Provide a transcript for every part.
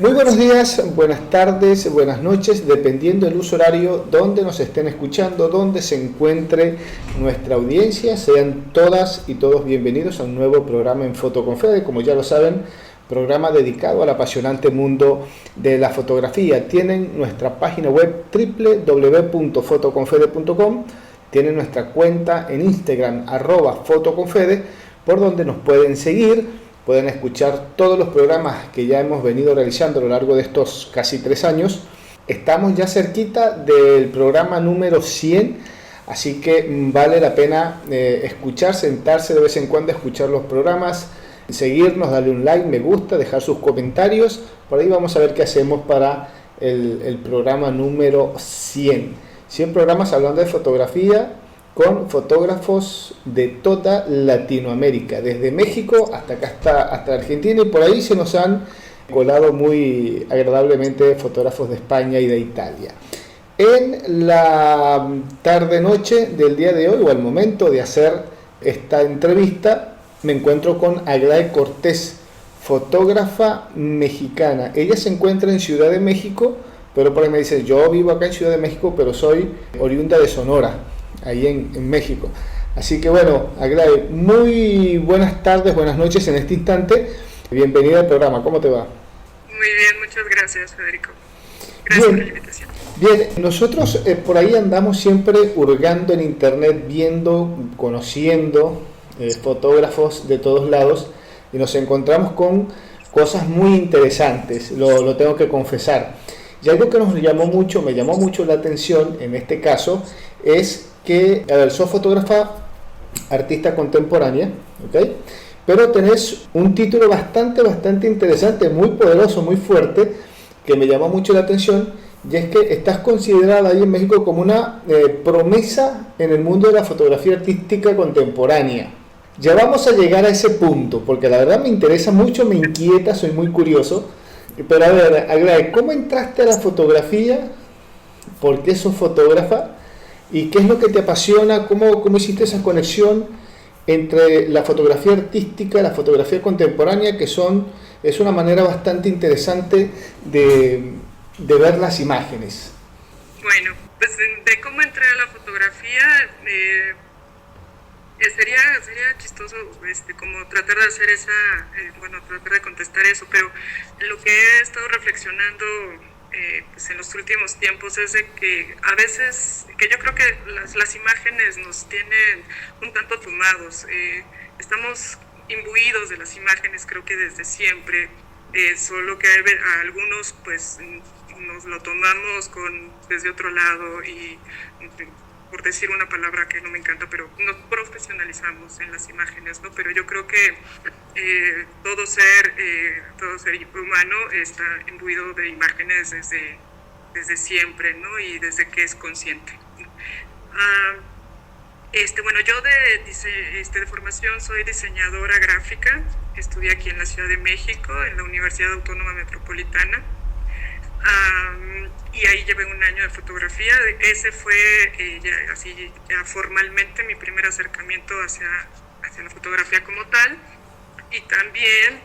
Muy buenos días, buenas tardes, buenas noches, dependiendo del uso horario donde nos estén escuchando, donde se encuentre nuestra audiencia. Sean todas y todos bienvenidos a un nuevo programa en Foto con Fede. Como ya lo saben, programa dedicado al apasionante mundo de la fotografía. Tienen nuestra página web www.fotoconfede.com, tienen nuestra cuenta en Instagram @fotoconfede, por donde nos pueden seguir. Pueden escuchar todos los programas que ya hemos venido realizando a lo largo de estos casi 3 años. Estamos ya cerquita del programa número 100, así que vale la pena escuchar, sentarse de vez en cuando a escuchar los programas, seguirnos, darle un like, me gusta, dejar sus comentarios. Por ahí vamos a ver qué hacemos para el programa número 100. 100 programas hablando de fotografía, con fotógrafos de toda Latinoamérica, desde México hasta acá, hasta Argentina, y por ahí se nos han colado muy agradablemente fotógrafos de España y de Italia. En la tarde-noche del día de hoy, o al momento de hacer esta entrevista, me encuentro con Aglae Cortés, fotógrafa mexicana. Ella se encuentra en Ciudad de México, pero por ahí me dice, yo vivo acá en Ciudad de México, pero soy oriunda de Sonora, ahí en México. Así que bueno, Aglae, muy buenas tardes, buenas noches en este instante. Bienvenida al programa, ¿cómo te va? Muy bien, muchas gracias, Federico. Gracias por la invitación. Bien, nosotros por ahí andamos siempre hurgando en internet, viendo, conociendo fotógrafos de todos lados, y nos encontramos con cosas muy interesantes, lo tengo que confesar. Y algo que me llamó mucho la atención en este caso es que, sos fotógrafa, artista contemporánea, ¿ok? Pero tenés un título bastante interesante, muy poderoso, muy fuerte, que me llamó mucho la atención, y es que estás considerada ahí en México como una promesa en el mundo de la fotografía artística contemporánea. Ya vamos a llegar a ese punto, porque la verdad me interesa mucho, me inquieta, soy muy curioso. Pero a ver, Aglae, ¿cómo entraste a la fotografía? ¿Por qué sos fotógrafa? ¿Y qué es lo que te apasiona? ¿Cómo hiciste esa conexión entre la fotografía artística y la fotografía contemporánea, que es una manera bastante interesante de ver las imágenes? Bueno, pues de cómo entré a la fotografía, sería chistoso como tratar de hacer tratar de contestar eso, pero lo que he estado reflexionando pues en los últimos tiempos es de que a veces, que yo creo que las imágenes nos tienen un tanto tomados, estamos imbuidos de las imágenes, creo que desde siempre, solo que a algunos pues nos lo tomamos desde otro lado y, por decir una palabra que no me encanta, pero nos profesionalizamos en las imágenes, ¿no? Pero yo creo que todo ser humano está imbuido de imágenes desde siempre, ¿no? Y desde que es consciente. Bueno, yo de formación soy diseñadora gráfica, estudié aquí en la Ciudad de México, en la Universidad Autónoma Metropolitana. Y ahí llevé un año de fotografía. Ese fue ya formalmente mi primer acercamiento hacia la fotografía como tal. Y también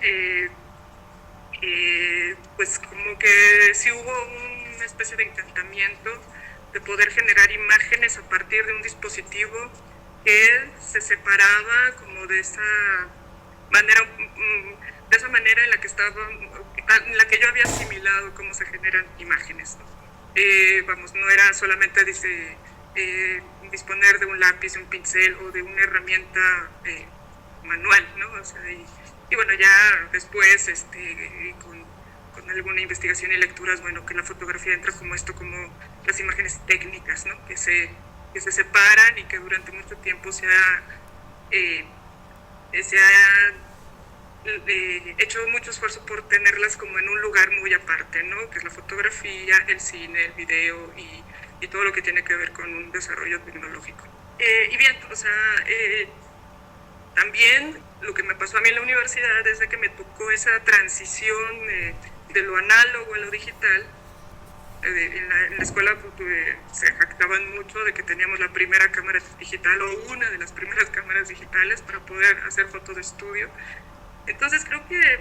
pues como que sí hubo una especie de encantamiento de poder generar imágenes a partir de un dispositivo que se separaba como de esa manera en la que yo había asimilado cómo se generan imágenes, ¿no? No era solamente disponer de un lápiz, un pincel o de una herramienta manual, ¿no? O sea, y bueno, ya después con alguna investigación y lecturas, bueno, que la fotografía entra como las imágenes técnicas, ¿no? Que se separan y que durante mucho tiempo se ha hecho mucho esfuerzo por tenerlas como en un lugar muy aparte, ¿no? Que es la fotografía, el cine, el video y todo lo que tiene que ver con un desarrollo tecnológico. Y bien, o sea, también lo que me pasó a mí en la universidad es de que me tocó esa transición de lo análogo a lo digital. En la escuela se jactaban mucho de que teníamos la primera cámara digital o una de las primeras cámaras digitales para poder hacer fotos de estudio. Entonces creo que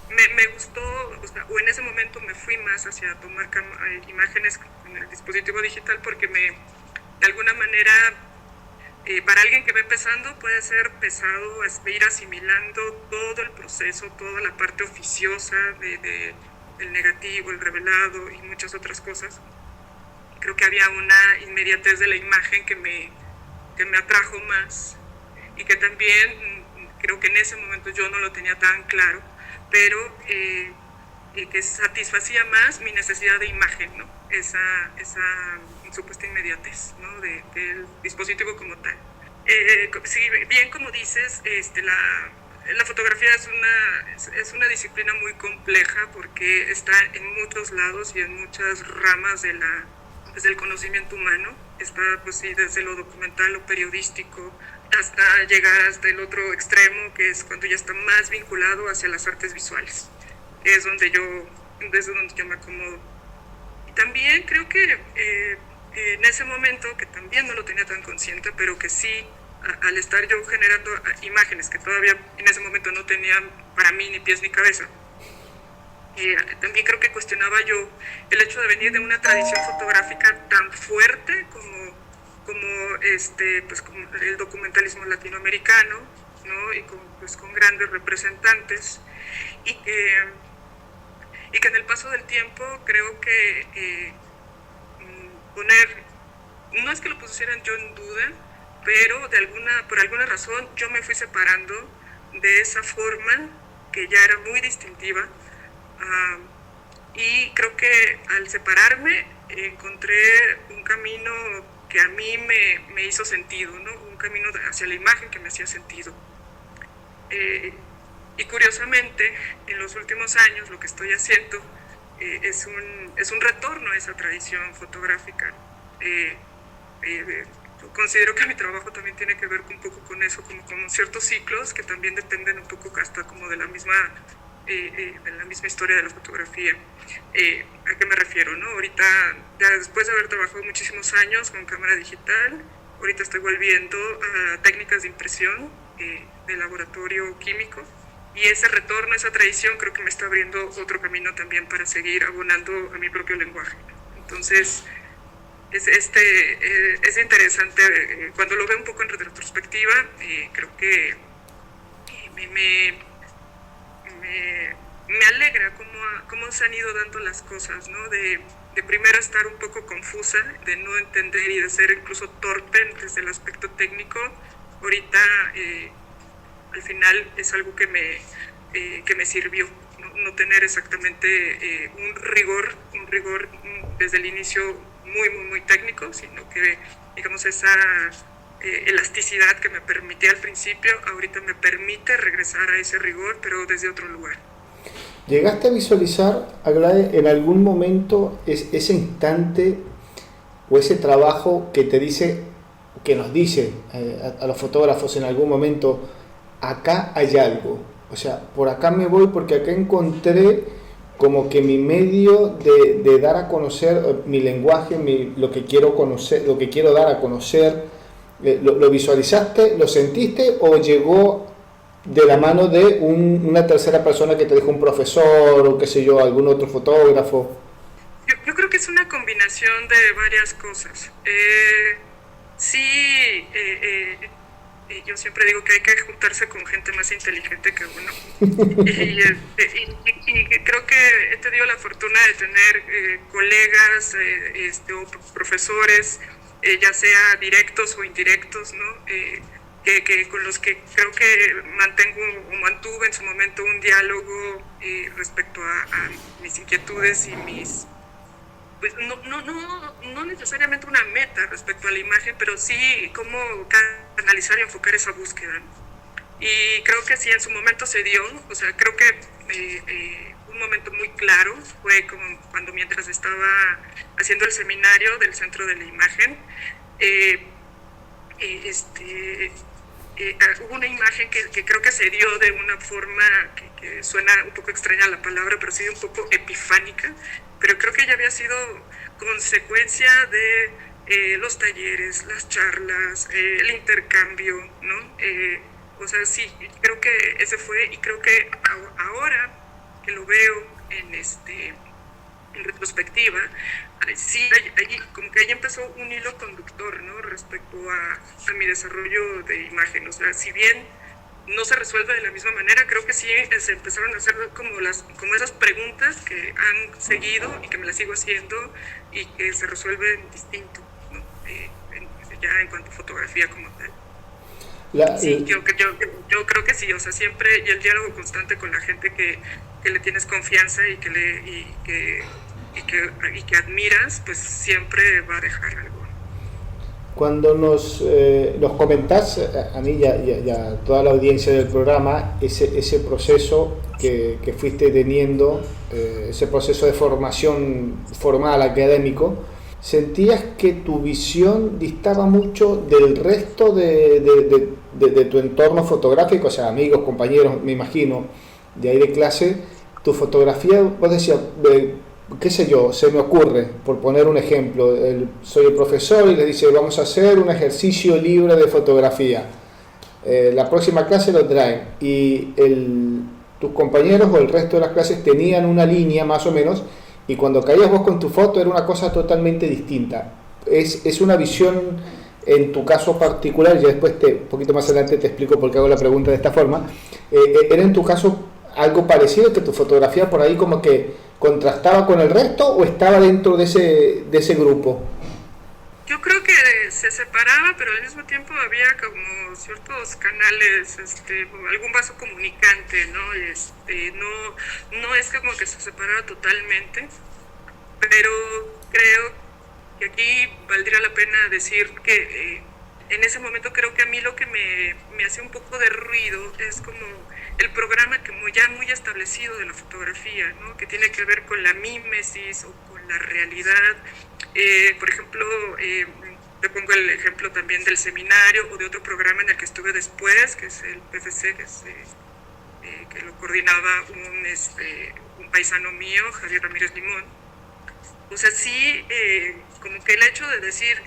me gustó, o sea, o en ese momento me fui más hacia tomar imágenes con el dispositivo digital porque de alguna manera, para alguien que va empezando puede ser pesado ir asimilando todo el proceso, toda la parte oficiosa del negativo, el revelado y muchas otras cosas. Creo que había una inmediatez de la imagen que me atrajo más y que también creo que en ese momento yo no lo tenía tan claro, pero que satisfacía más mi necesidad de imagen, ¿no? Esa supuesta inmediatez, ¿no? Del dispositivo como tal. Sí, bien como dices, la fotografía es una disciplina muy compleja porque está en muchos lados y en muchas ramas del conocimiento humano. Está, pues sí, desde lo documental, lo periodístico, hasta llegar hasta el otro extremo, que es cuando ya está más vinculado hacia las artes visuales, que es desde donde yo me acomodo. Y también creo que en ese momento, que también no lo tenía tan consciente, pero que sí, al estar yo generando imágenes que todavía en ese momento no tenían para mí ni pies ni cabeza, también creo que cuestionaba yo el hecho de venir de una tradición fotográfica tan fuerte como el documentalismo latinoamericano, ¿no? Y con grandes representantes, y que en el paso del tiempo creo que no es que lo pusieran yo en duda, pero por alguna razón yo me fui separando de esa forma que ya era muy distintiva. Y creo que al separarme encontré un camino que a mí me hizo sentido, ¿no? Un camino hacia la imagen que me hacía sentido. Y curiosamente, en los últimos años lo que estoy haciendo es un retorno a esa tradición fotográfica. Considero que mi trabajo también tiene que ver un poco con eso, como con ciertos ciclos que también dependen un poco hasta como de la misma historia de la fotografía. ¿A qué me refiero, no? Ahorita, ya después de haber trabajado muchísimos años con cámara digital, ahorita estoy volviendo a técnicas de impresión de laboratorio químico, y ese retorno, esa tradición, creo que me está abriendo otro camino también para seguir abonando a mi propio lenguaje. Entonces, es interesante, cuando lo veo un poco en retrospectiva, creo que me alegra cómo se han ido dando las cosas, ¿no? De primero estar un poco confusa, de no entender y de ser incluso torpe desde el aspecto técnico. Ahorita, al final, es algo que me sirvió, no tener exactamente un rigor desde el inicio muy, muy, muy técnico, sino que, digamos, esa elasticidad que me permitía al principio, ahorita me permite regresar a ese rigor, pero desde otro lugar. ¿Llegaste a visualizar, Aglade, en algún momento ese instante o ese trabajo que nos dice a los fotógrafos en algún momento, acá hay algo? O sea, por acá me voy porque acá encontré como que mi medio de dar a conocer mi lenguaje, lo que quiero conocer, lo que quiero dar a conocer. ¿Lo visualizaste, lo sentiste o llegó de la mano de una tercera persona que te dijo un profesor o qué sé yo, algún otro fotógrafo? Yo creo que es una combinación de varias cosas. Sí, yo siempre digo que hay que juntarse con gente más inteligente que uno. Y creo que he tenido la fortuna de tener colegas o profesores, ya sea directos o indirectos, ¿no? Que con los que creo que mantuve en su momento un diálogo respecto a mis inquietudes y pues no necesariamente una meta respecto a la imagen, pero sí cómo canalizar y enfocar esa búsqueda. Y creo que sí, en su momento se dio, o sea, creo que un momento muy claro fue como cuando mientras estaba haciendo el seminario del Centro de la Imagen, hubo una imagen que creo que se dio de una forma que suena un poco extraña la palabra, pero sí un poco epifánica, pero creo que ya había sido consecuencia de los talleres, las charlas, el intercambio, ¿no? O sea, sí, creo que ese fue, y creo que ahora que lo veo en retrospectiva, sí, como que ahí empezó un hilo conductor, ¿no? Respecto a mi desarrollo de imagen. O sea, si bien no se resuelve de la misma manera, creo que sí se empezaron a hacer como esas preguntas que han seguido y que me las sigo haciendo y que se resuelven distinto, ¿no? Ya en cuanto a fotografía como tal. Sí, yo creo que sí, o sea, siempre, y el diálogo constante con la gente que le tienes confianza y que admiras, pues siempre va a dejar algo. Cuando nos comentás, a mí y a toda la audiencia del programa, ese proceso que fuiste teniendo, ese proceso de formación formal, académico, ¿sentías que tu visión distaba mucho del resto de tu entorno fotográfico? O sea, amigos, compañeros, me imagino, de ahí de clase, tu fotografía, vos decías, qué sé yo, se me ocurre, por poner un ejemplo, soy el profesor y le dice, vamos a hacer un ejercicio libre de fotografía. La próxima clase lo traen y tus compañeros o el resto de las clases tenían una línea más o menos, y cuando caías vos con tu foto era una cosa totalmente distinta. Es una visión, en tu caso particular, y después un poquito más adelante te explico por qué hago la pregunta de esta forma, ¿era en tu caso algo parecido, que tu fotografía por ahí como que contrastaba con el resto o estaba dentro de ese grupo? Yo creo que se separaba, pero al mismo tiempo había como ciertos canales, algún vaso comunicante, ¿no? No es como que se separara totalmente, pero creo que aquí valdría la pena decir que en ese momento creo que a mí lo que me hace un poco de ruido es como el programa como ya muy establecido de la fotografía, ¿no? Que tiene que ver con la mímesis o con la realidad. Por ejemplo, te pongo el ejemplo también del seminario o de otro programa en el que estuve después, que es el PFC, que lo coordinaba un paisano mío, Javier Ramírez Limón. O sea, sí, como que el hecho de decir,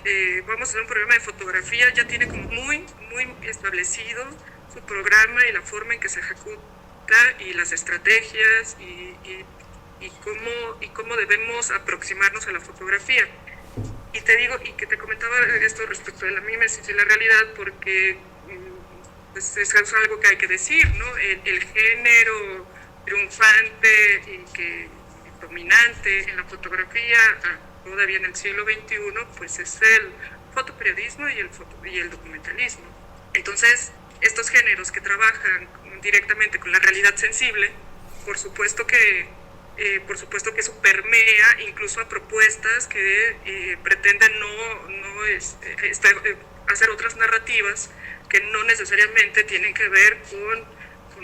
vamos a hacer un programa de fotografía, ya tiene como muy, muy establecido su programa y la forma en que se ejecuta y las estrategias y cómo debemos aproximarnos a la fotografía. Y te digo, y que te comentaba esto respecto de la mímesis y la realidad, porque pues es algo que hay que decir, ¿no? El género triunfante y dominante en la fotografía todavía en el siglo XXI, pues es el fotoperiodismo y el documentalismo. Entonces, estos géneros que trabajan directamente con la realidad sensible, por supuesto que eso permea incluso a propuestas que pretenden hacer otras narrativas que no necesariamente tienen que ver con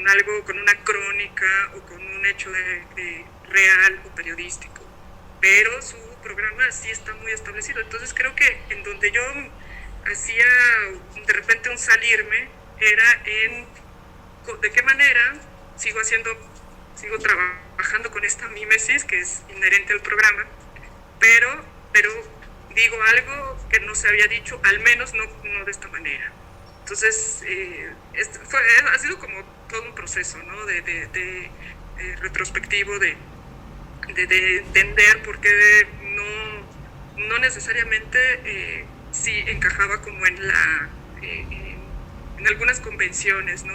algo, con una crónica o con un hecho real o periodístico, pero su programa sí está muy establecido. Entonces creo que en donde yo hacía de repente un salirme era en de qué manera sigo trabajando con esta mímesis que es inherente al programa, pero digo algo que no se había dicho, al menos no de esta manera. Entonces, ha sido como todo un proceso, ¿no? de retrospectivo, de entender por qué no necesariamente sí encajaba como en algunas convenciones, ¿no?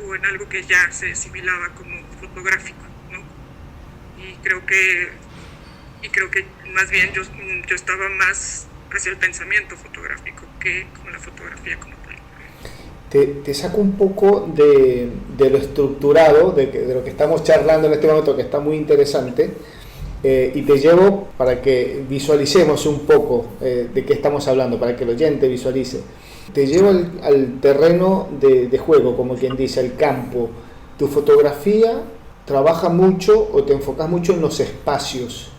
O en algo que ya se asimilaba como fotográfico, ¿no? Y creo que más bien yo estaba más hacia el pensamiento fotográfico que con la fotografía como tal. Te saco un poco de lo estructurado, de lo que estamos charlando en este momento, que está muy interesante, y te llevo para que visualicemos un poco de qué estamos hablando, para que el oyente visualice. Te llevo al terreno de juego, como quien dice, al campo. Tu fotografía trabaja mucho o te enfocas mucho en los espacios.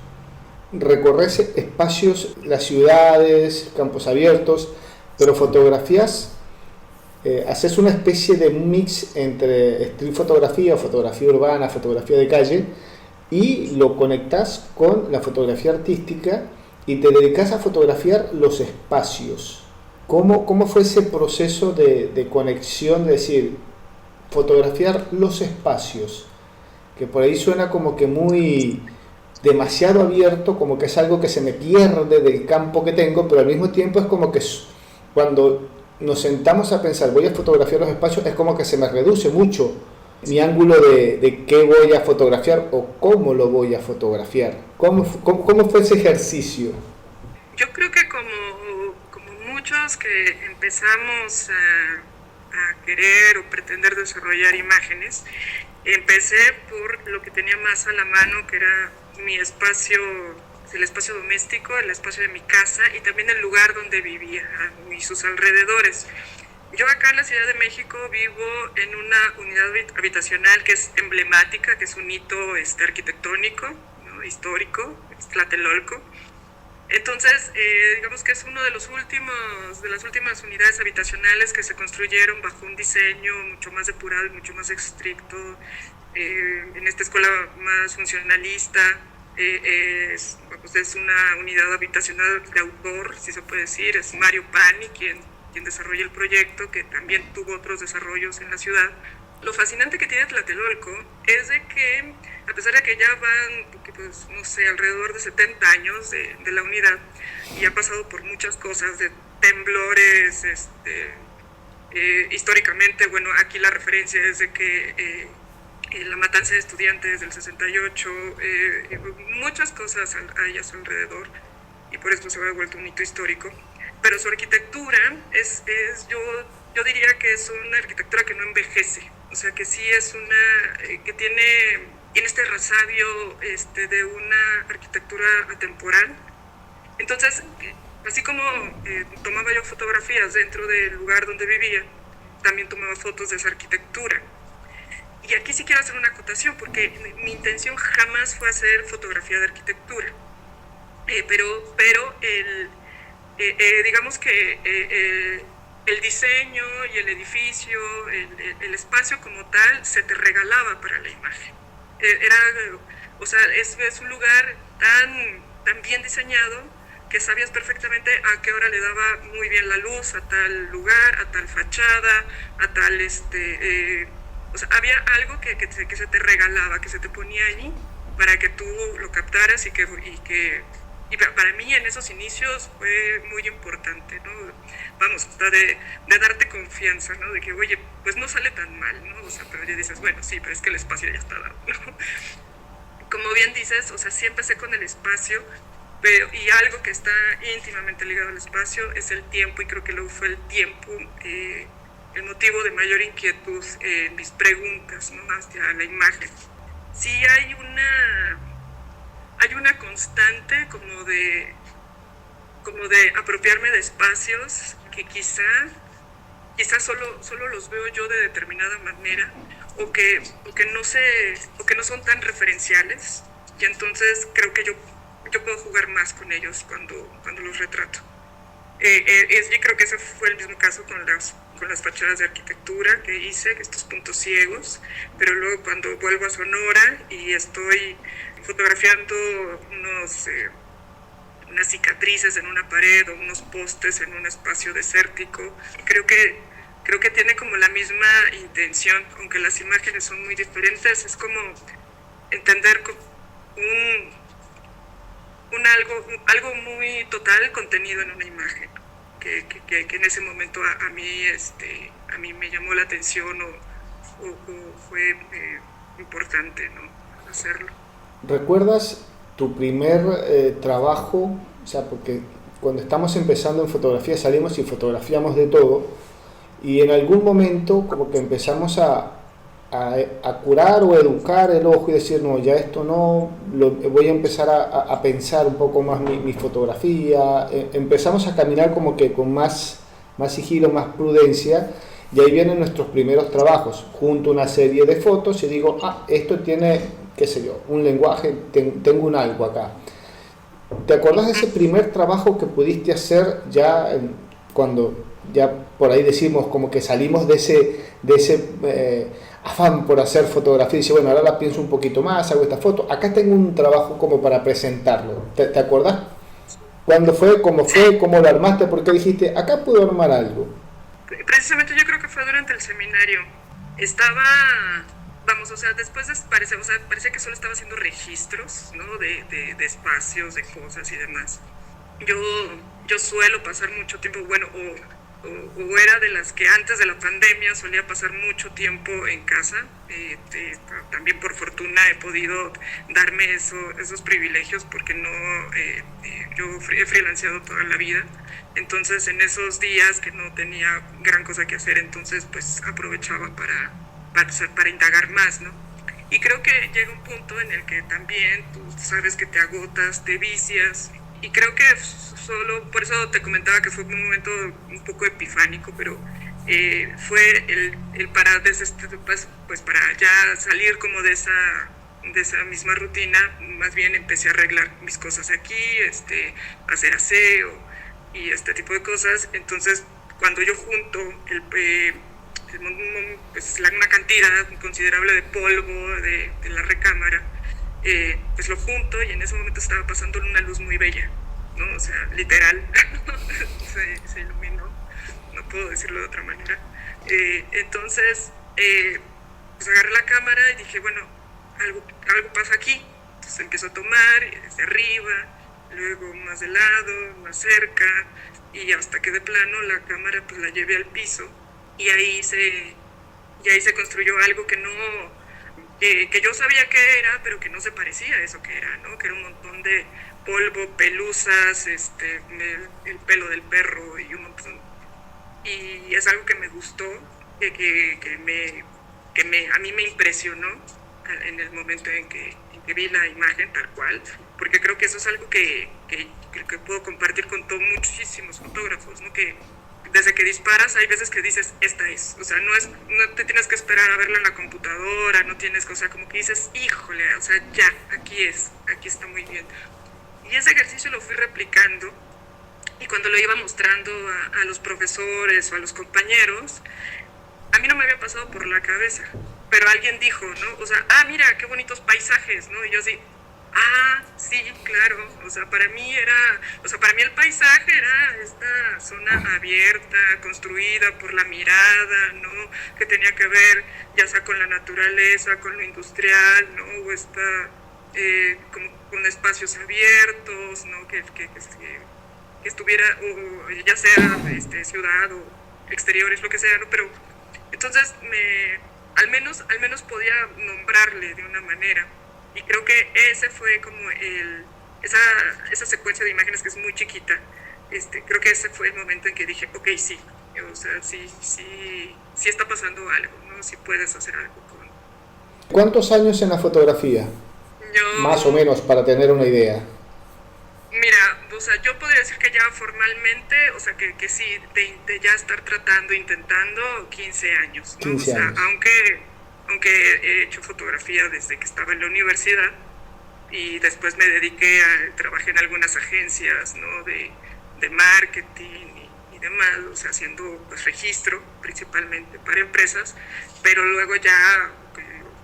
Recorres espacios, las ciudades, campos abiertos, pero fotografías, haces una especie de mix entre street fotografía, fotografía urbana, fotografía de calle, y lo conectas con la fotografía artística y te dedicas a fotografiar los espacios. ¿Cómo fue ese proceso de conexión, de decir, fotografiar los espacios? que por ahí suena como que muy demasiado abierto, como que es algo que se me pierde del campo que tengo, pero al mismo tiempo es como que cuando nos sentamos a pensar, voy a fotografiar los espacios, es como que se me reduce mucho mi ángulo de qué voy a fotografiar o cómo lo voy a fotografiar. ¿Cómo fue ese ejercicio? Yo creo que como muchos que empezamos a querer o pretender desarrollar imágenes, empecé por lo que tenía más a la mano, que era mi espacio, el espacio doméstico, el espacio de mi casa y también el lugar donde vivía y sus alrededores. Yo acá en la Ciudad de México vivo en una unidad habitacional que es emblemática, que es un hito arquitectónico, ¿no? Histórico, es Tlatelolco. Entonces, digamos que es uno de las últimas unidades habitacionales que se construyeron bajo un diseño mucho más depurado y mucho más estricto, en esta escuela más funcionalista. Es una unidad habitacional de autor, si se puede decir, es Mario Pani quien desarrolla el proyecto, que también tuvo otros desarrollos en la ciudad. Lo fascinante que tiene Tlatelolco es de que, a pesar de que ya van, pues, no sé, alrededor de 70 años de la unidad, y ha pasado por muchas cosas, de temblores, históricamente, bueno, aquí la referencia es de que la matanza de estudiantes del 68, muchas cosas hay a su alrededor, y por eso se ha vuelto un hito histórico. Pero su arquitectura yo diría que es una arquitectura que no envejece, o sea que sí es que tiene este resabios de una arquitectura atemporal. Entonces, así como tomaba yo fotografías dentro del lugar donde vivía, también tomaba fotos de esa arquitectura. Y aquí sí quiero hacer una acotación, porque mi intención jamás fue hacer fotografía de arquitectura, pero digamos que el diseño y el edificio, el espacio como tal, se te regalaba para la imagen. Es un lugar tan bien diseñado que sabías perfectamente a qué hora le daba muy bien la luz a tal lugar, a tal fachada, a tal había algo que se te regalaba, que se te ponía allí para que tú lo captaras y para mí en esos inicios fue muy importante, ¿no? Vamos, hasta de darte confianza, ¿no? De que, oye, pues no sale tan mal, ¿no? O sea, pero ya dices, bueno, sí, pero es que el espacio ya está dado, ¿no? Como bien dices, o sea, sí empecé con el espacio, y algo que está íntimamente ligado al espacio es el tiempo, y creo que luego fue el tiempo el motivo de mayor inquietud en mis preguntas, ¿no? Hacia la imagen. Sí hay una constante como de apropiarme de espacios que quizá solo los veo yo de determinada manera, o que no son tan referenciales, y entonces creo que yo puedo jugar más con ellos cuando los retrato. Yo creo que ese fue el mismo caso con las fachadas de arquitectura que hice, estos puntos ciegos, pero luego cuando vuelvo a Sonora y estoy fotografiando unas cicatrices en una pared o unos postes en un espacio desértico, creo que tiene como la misma intención, aunque las imágenes son muy diferentes. Es como entender algo muy total contenido en una imagen, que en ese momento a mí me llamó la atención o fue importante, ¿no? Hacerlo. ¿Recuerdas tu primer trabajo? O sea, porque cuando estamos empezando en fotografía salimos y fotografiamos de todo, y en algún momento como que empezamos a curar o educar el ojo y decir, no, ya esto no, voy a empezar a pensar un poco más mi fotografía. Empezamos a caminar como que con más sigilo, más prudencia, y ahí vienen nuestros primeros trabajos. Junto una serie de fotos y digo, esto tiene, qué sé yo, un lenguaje, tengo un algo acá. ¿Te acordás de ese primer trabajo que pudiste hacer ya cuando ya por ahí decimos como que salimos de ese afán por hacer fotografía y dice, bueno, ahora la pienso un poquito más, hago esta foto, acá tengo un trabajo como para presentarlo? ¿Te acordás? ¿Cuándo fue? ¿Cómo fue? ¿Cómo lo armaste? ¿Por qué dijiste, acá puedo armar algo? Precisamente yo creo que fue durante el seminario. vamos, o sea, después parecía que solo estaba haciendo registros, ¿no? De espacios, de cosas y demás. Yo, yo suelo pasar mucho tiempo, bueno, o era de las que antes de la pandemia solía pasar mucho tiempo en casa. También por fortuna he podido darme esos privilegios porque no, yo he freelanceado toda la vida. Entonces en esos días que no tenía gran cosa que hacer, entonces pues aprovechaba para indagar más, ¿no? Y creo que llega un punto en el que también tú sabes que te agotas, te vicias, y creo que solo, por eso te comentaba que fue un momento un poco epifánico, pero fue el para, pues para ya salir como de esa misma rutina. Más bien empecé a arreglar mis cosas aquí, hacer aseo y este tipo de cosas. Entonces, cuando yo junto pues una cantidad considerable de polvo de la recámara, pues lo junto, y en ese momento estaba pasando una luz muy bella, ¿no? O sea, literal, se iluminó, no puedo decirlo de otra manera. Entonces, pues agarré la cámara y dije, bueno, algo pasa aquí. Entonces empiezo a tomar desde arriba, luego más de lado, más cerca, y hasta que de plano la cámara pues la llevé al piso, y ahí se construyó algo que yo sabía que era, pero que no se parecía a eso que era, ¿no? Que era un montón de polvo, pelusas, el pelo del perro y un montón. Y es algo que me gustó, a mí me impresionó en el momento en que vi la imagen tal cual, porque creo que eso es algo que puedo compartir con muchísimos fotógrafos, ¿no? Que desde que disparas hay veces que dices, esta es, o sea, no te tienes que esperar a verlo en la computadora, no tienes, o sea, como que dices, híjole, o sea, ya, aquí está muy bien. Y ese ejercicio lo fui replicando, y cuando lo iba mostrando a los profesores o a los compañeros, a mí no me había pasado por la cabeza, pero alguien dijo, ¿no? O sea, mira, qué bonitos paisajes, ¿no? Y yo así, sí, claro, o sea, para mí el paisaje era esta zona abierta, construida por la mirada, ¿no? Que tenía que ver ya sea con la naturaleza, con lo industrial, ¿no? O como con espacios abiertos, ¿no? Que estuviera, o ya sea ciudad o exteriores, lo que sea, ¿no? Pero entonces al menos podía nombrarle de una manera. Y creo que ese fue como esa secuencia de imágenes que es muy chiquita. Creo que ese fue el momento en que dije, ok, sí, o sea, sí está pasando algo, ¿no? Sí puedes hacer algo con... ¿Cuántos años en la fotografía? Más o menos, para tener una idea. Mira, o sea, yo podría decir que ya formalmente, o sea, que sí, de ya estar intentando 15 años, ¿no? 15 años. O sea, aunque he hecho fotografía desde que estaba en la universidad, y después me trabajé en algunas agencias, ¿no? de marketing y demás, o sea, haciendo pues registro principalmente para empresas, pero luego ya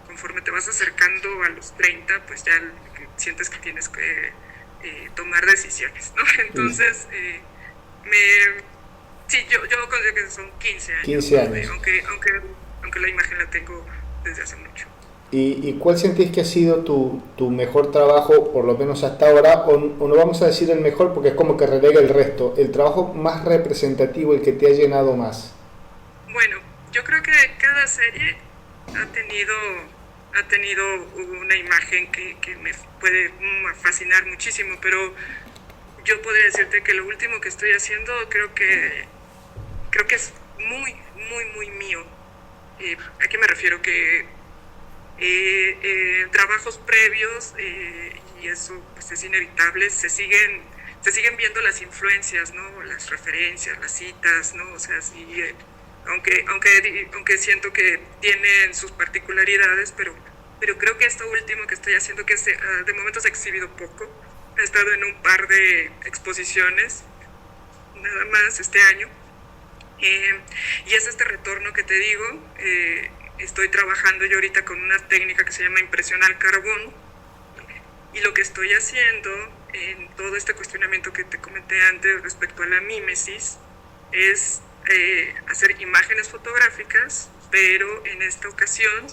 conforme te vas acercando a los 30, pues ya sientes que tienes que tomar decisiones, ¿no? Entonces, yo considero que son 15 años. 15 años. ¿No? Aunque la imagen la tengo desde hace mucho. ¿Y cuál sentís que ha sido tu mejor trabajo, por lo menos hasta ahora? O no vamos a decir el mejor porque es como que relega el resto. El trabajo más representativo, el que te ha llenado más. Bueno, yo creo que cada serie ha tenido una imagen que me puede fascinar muchísimo, pero yo podría decirte que lo último que estoy haciendo creo que es muy, muy, muy mío. ¿A qué me refiero? Que trabajos previos, y eso pues es inevitable, se siguen viendo las influencias, ¿no? Las referencias, las citas, ¿no? O sea, sí, aunque siento que tienen sus particularidades, pero creo que esto último que estoy haciendo, que de momento se ha exhibido poco, he estado en un par de exposiciones nada más este año, y es este retorno que te digo. Estoy trabajando yo ahorita con una técnica que se llama impresión al carbón, y lo que estoy haciendo en todo este cuestionamiento que te comenté antes respecto a la mímesis es hacer imágenes fotográficas, pero en esta ocasión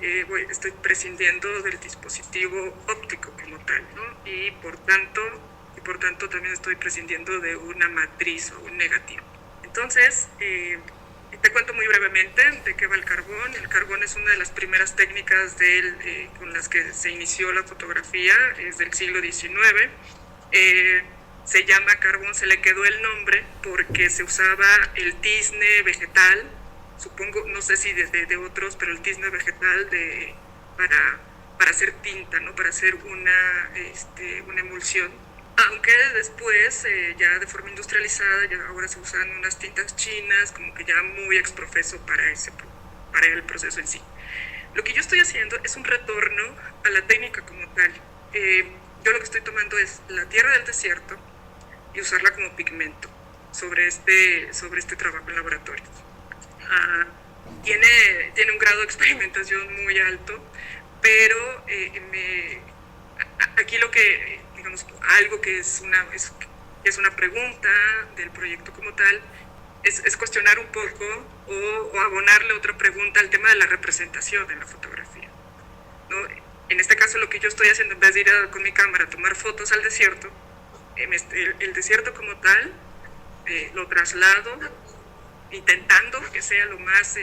estoy prescindiendo del dispositivo óptico como tal, ¿no? Y por tanto también estoy prescindiendo de una matriz o un negativo. Entonces, te cuento muy brevemente de qué va el carbón. El carbón es una de las primeras técnicas con las que se inició la fotografía, es del siglo XIX. Se llama carbón, se le quedó el nombre porque se usaba el tizne vegetal, supongo, no sé si de otros, pero el tizne vegetal para hacer tinta, ¿no? Para hacer una emulsión. Aunque después, ya de forma industrializada, ya ahora se usan unas tintas chinas, como que ya muy exprofeso para el proceso en sí. Lo que yo estoy haciendo es un retorno a la técnica como tal. Yo lo que estoy tomando es la tierra del desierto y usarla como pigmento sobre este trabajo en laboratorio. Tiene un grado de experimentación muy alto, pero aquí lo que, digamos, algo que es una pregunta del proyecto como tal, es cuestionar un poco o abonarle otra pregunta al tema de la representación en la fotografía, ¿no? En este caso lo que yo estoy haciendo, en vez de ir con mi cámara a tomar fotos al desierto, el desierto como tal, lo traslado intentando que sea lo más,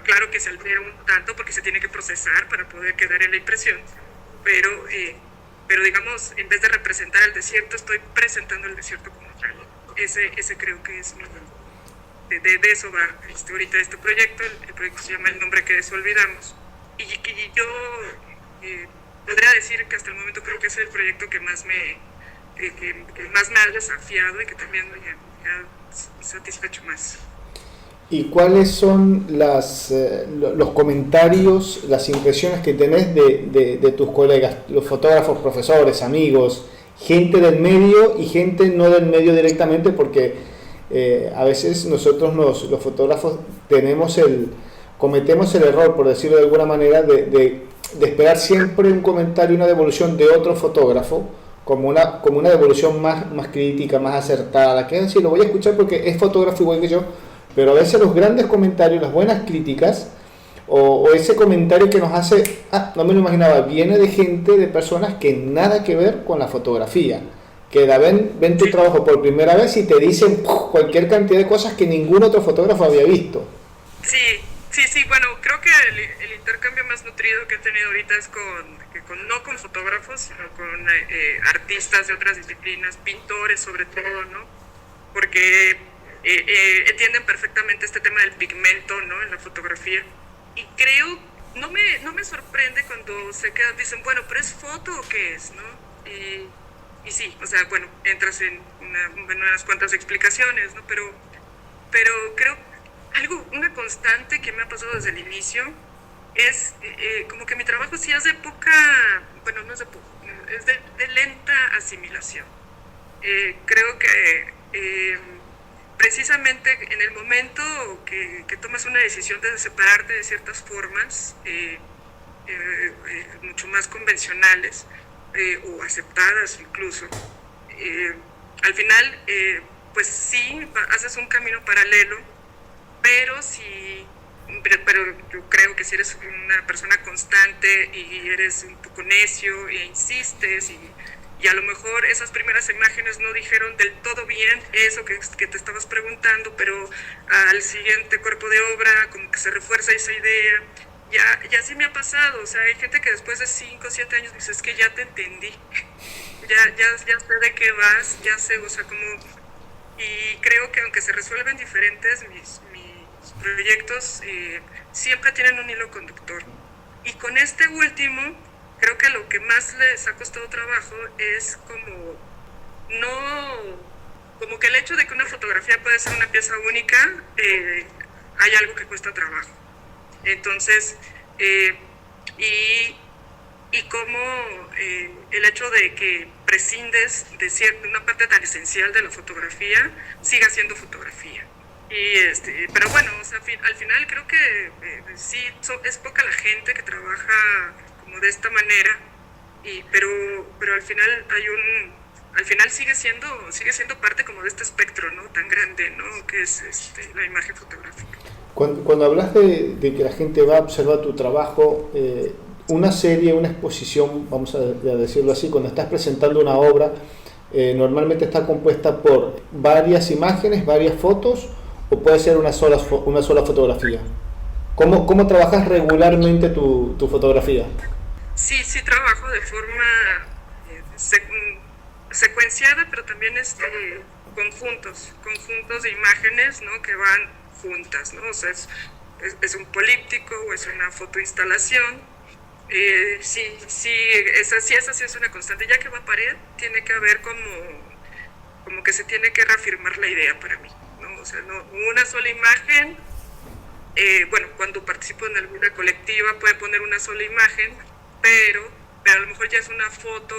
claro que se altera un tanto porque se tiene que procesar para poder quedar en la impresión, pero digamos, en vez de representar el desierto, estoy presentando el desierto como tal. Ese creo que es de eso va ahorita este proyecto. El proyecto se llama El nombre que desolvidamos. Y yo podría decir que hasta el momento creo que es el proyecto que más me ha desafiado y que también me ha satisfecho más. ¿Y cuáles son los comentarios, las impresiones que tenés de tus colegas, los fotógrafos, profesores, amigos, gente del medio y gente no del medio directamente? Porque a veces nosotros los fotógrafos cometemos el error, por decirlo de alguna manera, de esperar siempre un comentario, una devolución de otro fotógrafo como una devolución más crítica, más acertada, que sí, lo voy a escuchar porque es fotógrafo igual que yo, pero a veces los grandes comentarios, las buenas críticas o ese comentario que nos hace, no me lo imaginaba, viene de gente, de personas que nada que ver con la fotografía, que ven tu trabajo por primera vez y te dicen cualquier cantidad de cosas que ningún otro fotógrafo había visto. Sí, bueno, creo que el intercambio más nutrido que he tenido ahorita es no con fotógrafos, sino con artistas de otras disciplinas, pintores sobre todo, ¿no? Porque entienden perfectamente este tema del pigmento, ¿no? En la fotografía. Y creo, no me sorprende cuando dicen, bueno, ¿pero es foto o qué es, no? Y sí, o sea, bueno, entras en unas cuantas explicaciones, ¿no? Pero creo una constante que me ha pasado desde el inicio es como que mi trabajo sí es de no es de poca, es de lenta asimilación. Creo que precisamente en el momento que tomas una decisión de separarte de ciertas formas mucho más convencionales o aceptadas incluso, al final pues sí haces un camino paralelo, pero yo creo que si eres una persona constante y eres un poco necio e insistes y a lo mejor esas primeras imágenes no dijeron del todo bien eso que te estabas preguntando, pero al siguiente cuerpo de obra como que se refuerza esa idea. Ya sí me ha pasado, o sea, hay gente que después de 5 o 7 años dice, es que ya te entendí, ya sé de qué vas, ya sé, o sea, como... Y creo que aunque se resuelven diferentes, mis proyectos siempre tienen un hilo conductor. Y con este último, creo que lo que más les ha costado trabajo es como que el hecho de que una fotografía puede ser una pieza única, hay algo que cuesta trabajo. Entonces, y como el hecho de que prescindes de una parte tan esencial de la fotografía, siga siendo fotografía. Pero bueno, o sea, al final creo que sí, es poca la gente que trabaja como de esta manera, pero al final sigue siendo parte como de este espectro, ¿no? Tan grande, ¿no? Que es la imagen fotográfica. Cuando hablas de que la gente va a observar tu trabajo, una serie, una exposición, vamos a decirlo así, cuando estás presentando una obra, normalmente está compuesta por varias imágenes, varias fotos, o puede ser una sola fotografía. ¿Cómo trabajas regularmente tu fotografía? Sí trabajo de forma secuenciada, pero también conjuntos de imágenes, ¿no? Que van juntas, ¿no? O sea, es un políptico o es una fotoinstalación. Esa sí es una constante. Ya que va a pared, tiene que haber como que se tiene que reafirmar la idea para mí, ¿no? O sea, no una sola imagen. Bueno, cuando participo en alguna colectiva puede poner una sola imagen, pero a lo mejor ya es una foto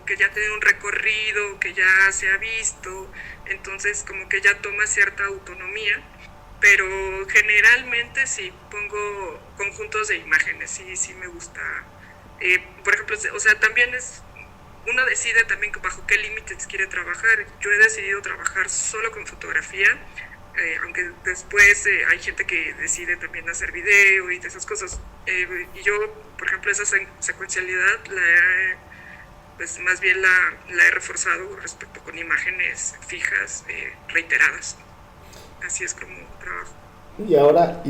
que ya tiene un recorrido, que ya se ha visto, entonces como que ya toma cierta autonomía, pero generalmente sí pongo conjuntos de imágenes, sí me gusta. Por ejemplo, o sea, también uno decide también bajo qué límites quiere trabajar. Yo he decidido trabajar solo con fotografía, aunque después hay gente que decide también hacer video y de esas cosas. Y yo, por ejemplo, esa secuencialidad pues más bien la he reforzado respecto con imágenes fijas, reiteradas. Así es como trabajo. Y ahora,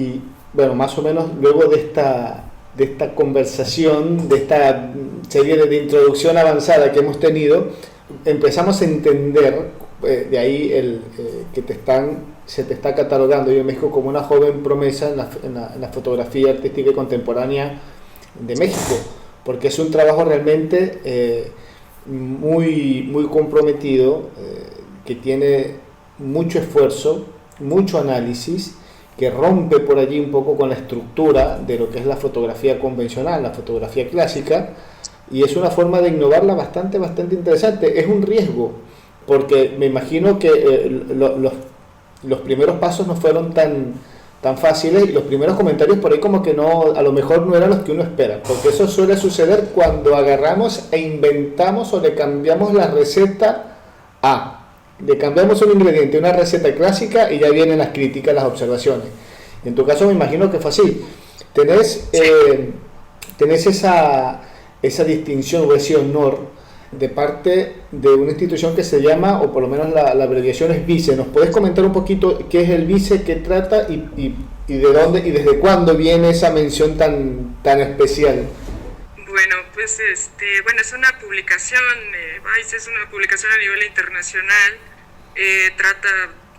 bueno, más o menos luego de esta conversación, de esta serie de introducción avanzada que hemos tenido, empezamos a entender, de ahí que se te está catalogando yo en México como una joven promesa en la fotografía artística y contemporánea de México, porque es un trabajo realmente muy comprometido, que tiene mucho esfuerzo, mucho análisis, que rompe por allí un poco con la estructura de lo que es la fotografía convencional, la fotografía clásica, y es una forma de innovarla bastante interesante. Es un riesgo, porque me imagino que los primeros pasos no fueron tan fáciles, y los primeros comentarios por ahí como que no, a lo mejor no eran los que uno espera, porque eso suele suceder cuando agarramos e inventamos o le cambiamos la receta le cambiamos un ingrediente, una receta clásica, y ya vienen las críticas, las observaciones. En tu caso me imagino que fue así. Tenés esa distinción o ese honor de parte de una institución que se llama, o por lo menos la abreviación es VICE. ¿Nos podés comentar un poquito qué es el VICE, qué trata y de dónde y desde cuándo viene esa mención tan especial? Bueno, pues es una publicación, VICE es una publicación a nivel internacional, trata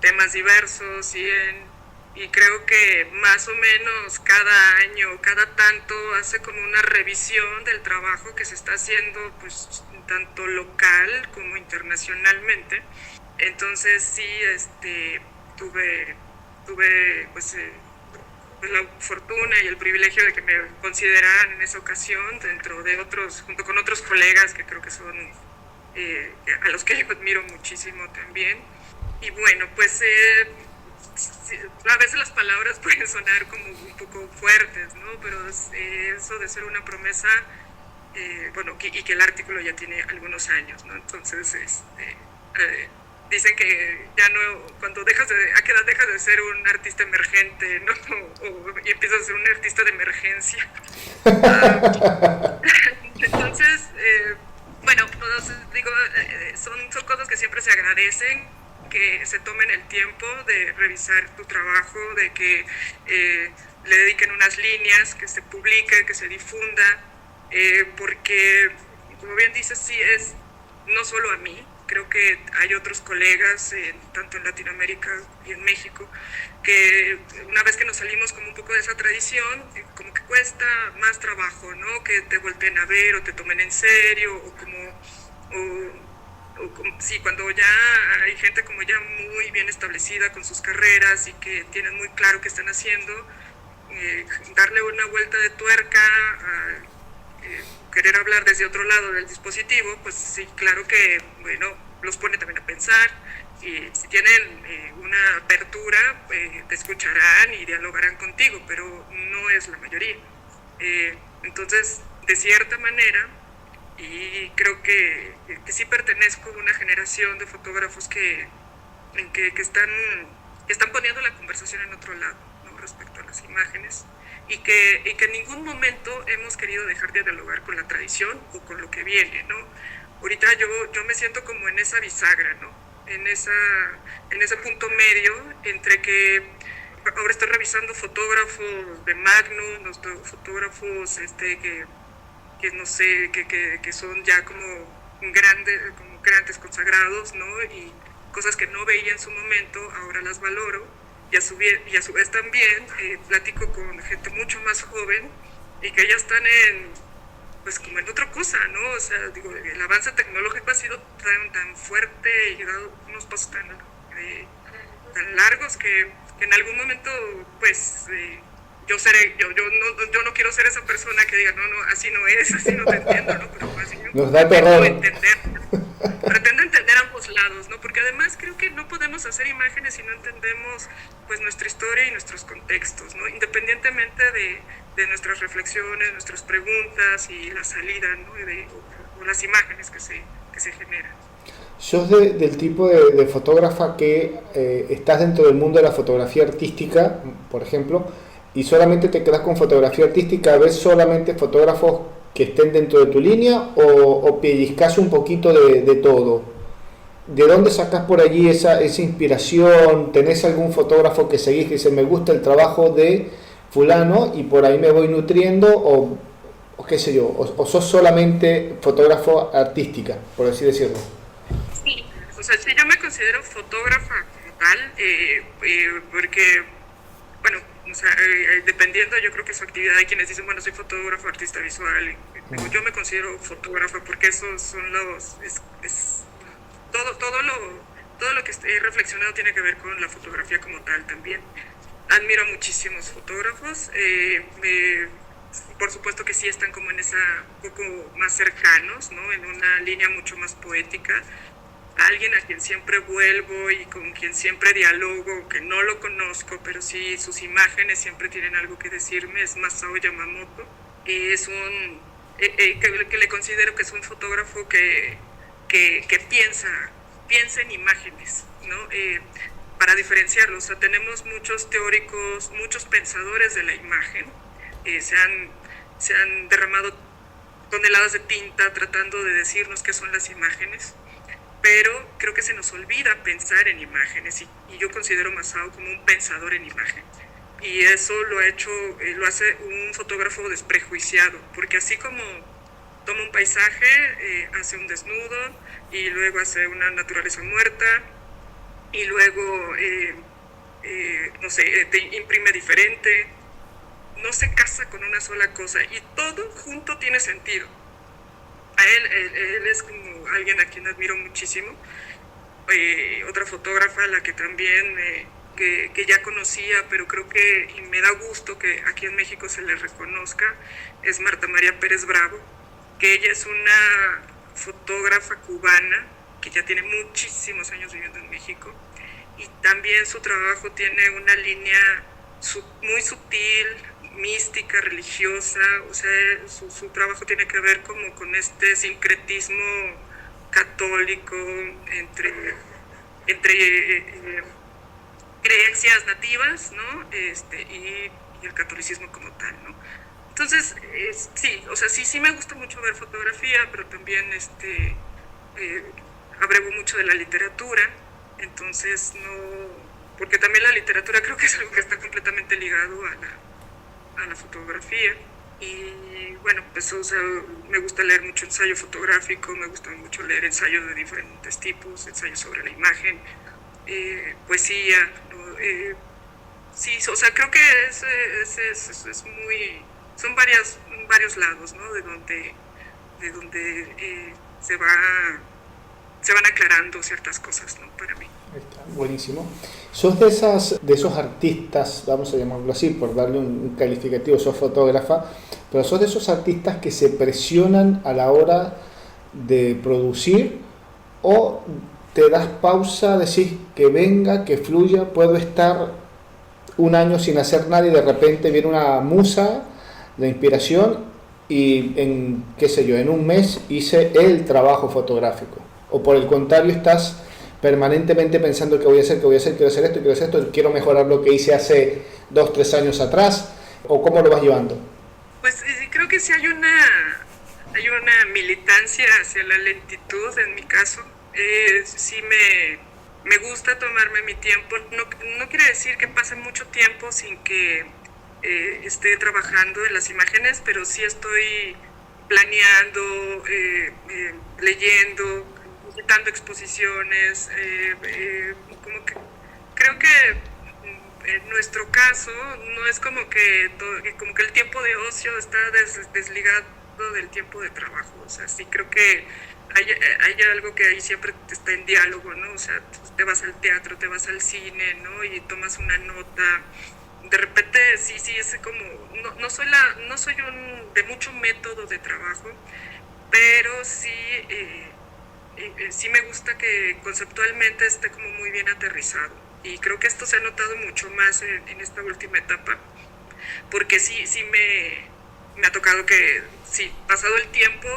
temas diversos y creo que más o menos cada año, cada tanto hace como una revisión del trabajo que se está haciendo, pues tanto local como internacionalmente. Entonces sí, tuve pues la fortuna y el privilegio de que me consideraran en esa ocasión dentro de junto con otros colegas que creo que son a los que yo admiro muchísimo también. Y bueno, pues a veces las palabras pueden sonar como un poco fuertes, ¿no? Pero eso de ser una promesa, bueno, y que el artículo ya tiene algunos años, ¿no? Entonces, dicen que ya no, ¿a qué edad dejas de ser un artista emergente, ¿no? Y empiezas a ser un artista de emergencia. Entonces, bueno, pues, digo, son cosas que siempre se agradecen, que se tomen el tiempo de revisar tu trabajo, de que le dediquen unas líneas, que se publique, que se difunda, porque, como bien dices, sí es no solo a mí, creo que hay otros colegas, tanto en Latinoamérica y en México, que una vez que nos salimos como un poco de esa tradición, como que cuesta más trabajo, ¿no? Que te volteen a ver o te tomen en serio, sí, cuando ya hay gente como ya muy bien establecida con sus carreras y que tienen muy claro qué están haciendo, darle una vuelta de tuerca querer hablar desde otro lado del dispositivo, pues sí, claro que, bueno, los pone también a pensar, y si tienen una apertura, te escucharán y dialogarán contigo, pero no es la mayoría. Entonces, de cierta manera, y creo que sí pertenezco a una generación de fotógrafos que están poniendo la conversación en otro lado, ¿no? respecto a las imágenes y que en ningún momento hemos querido dejar de dialogar con la tradición o con lo que viene, ¿no? Ahorita yo me siento como en esa bisagra, ¿no? En ese punto medio entre que ahora estoy revisando fotógrafos de Magnum, los fotógrafos que no sé, que son ya como grandes consagrados, ¿no? Y cosas que no veía en su momento, ahora las valoro. Y a su vez también platico con gente mucho más joven y que ya están pues como en otra cosa, ¿no? O sea, digo, el avance tecnológico ha sido tan fuerte y ha dado unos pasos tan largos que en algún momento, pues, yo no quiero ser esa persona que diga, no, así no es, así no te entiendo, ¿no? Pero así nos da terror. Pretendo entender ambos lados, ¿no? Porque además creo que no podemos hacer imágenes si no entendemos, pues, nuestra historia y nuestros contextos, ¿no? Independientemente de nuestras reflexiones, nuestras preguntas y la salida, ¿no? O las imágenes que se generan. ¿Sos del tipo de fotógrafa que estás dentro del mundo de la fotografía artística, por ejemplo, y solamente te quedas con fotografía artística, ves solamente fotógrafos que estén dentro de tu línea o pellizcas un poquito de todo? ¿De dónde sacas por allí esa inspiración? ¿Tenés algún fotógrafo que seguís que dice me gusta el trabajo de fulano y por ahí me voy nutriendo o qué sé yo? ¿O sos solamente fotógrafo artística, por así decirlo? Sí, o sea, sí, yo me considero fotógrafa como tal, porque, bueno, o sea, dependiendo, yo creo que su actividad, hay quienes dicen, bueno, soy fotógrafo, artista visual, yo me considero fotógrafa porque esos son todo lo que he reflexionado tiene que ver con la fotografía como tal también. Admiro a muchísimos fotógrafos, por supuesto que sí están como en esa, un poco más cercanos, ¿no? En una línea mucho más poética. Alguien a quien siempre vuelvo y con quien siempre dialogo, que no lo conozco, pero sí sus imágenes siempre tienen algo que decirme, es Masao Yamamoto. Es que le considero que es un fotógrafo que piensa en imágenes, ¿no? Para diferenciarlo, o sea, tenemos muchos teóricos, muchos pensadores de la imagen, se han derramado toneladas de tinta tratando de decirnos qué son las imágenes, pero creo que se nos olvida pensar en imágenes y yo considero Masao como un pensador en imagen. Y eso lo hace un fotógrafo desprejuiciado, porque así como toma un paisaje, hace un desnudo y luego hace una naturaleza muerta y luego, no sé, te imprime diferente, no se casa con una sola cosa y todo junto tiene sentido. Él es como alguien a quien admiro muchísimo. Otra fotógrafa a la que también que ya conocía, pero creo que y me da gusto que aquí en México se le reconozca, es Marta María Pérez Bravo, que ella es una fotógrafa cubana que ya tiene muchísimos años viviendo en México y también su trabajo tiene una línea muy sutil, mística, religiosa, o sea, su trabajo tiene que ver como con este sincretismo católico entre creencias nativas, ¿no? Y el catolicismo como tal, ¿no? Entonces, sí, o sea, sí me gusta mucho ver fotografía, pero también abrevo mucho de la literatura, entonces porque también la literatura creo que es algo que está completamente ligado a la fotografía. Y bueno, pues o sea, me gusta leer mucho ensayo fotográfico, me gusta mucho leer ensayos de diferentes tipos, ensayos sobre la imagen, poesía, ¿no? Sí, o sea, creo que es muy, son varios lados, ¿no? De donde se van aclarando ciertas cosas, ¿no? Para mí. Está buenísimo. ¿Sos de esos artistas, vamos a llamarlo así, por darle un calificativo, sos fotógrafa, pero sos de esos artistas que se presionan a la hora de producir o te das pausa, decís que venga, que fluya, puedo estar un año sin hacer nada y de repente viene una musa de inspiración y en un mes hice el trabajo fotográfico? O por el contrario, estás permanentemente pensando qué voy a hacer, qué voy a hacer, quiero hacer esto, quiero hacer esto, quiero mejorar lo que hice hace 2-3 años atrás, o cómo lo vas llevando? Pues creo que sí hay una militancia hacia la lentitud en mi caso. Sí me gusta tomarme mi tiempo. No quiere decir que pase mucho tiempo sin que esté trabajando en las imágenes, pero sí estoy planeando, leyendo, visitando exposiciones, como que creo que en nuestro caso no es como que el tiempo de ocio está desligado del tiempo de trabajo. O sea, sí creo que hay algo que ahí siempre está en diálogo, ¿no? O sea, te vas al teatro, te vas al cine, ¿no? Y tomas una nota. De repente sí es como no soy de mucho método de trabajo, pero sí me gusta que conceptualmente esté como muy bien aterrizado, y creo que esto se ha notado mucho más en esta última etapa, porque sí me ha tocado que, sí, pasado el tiempo,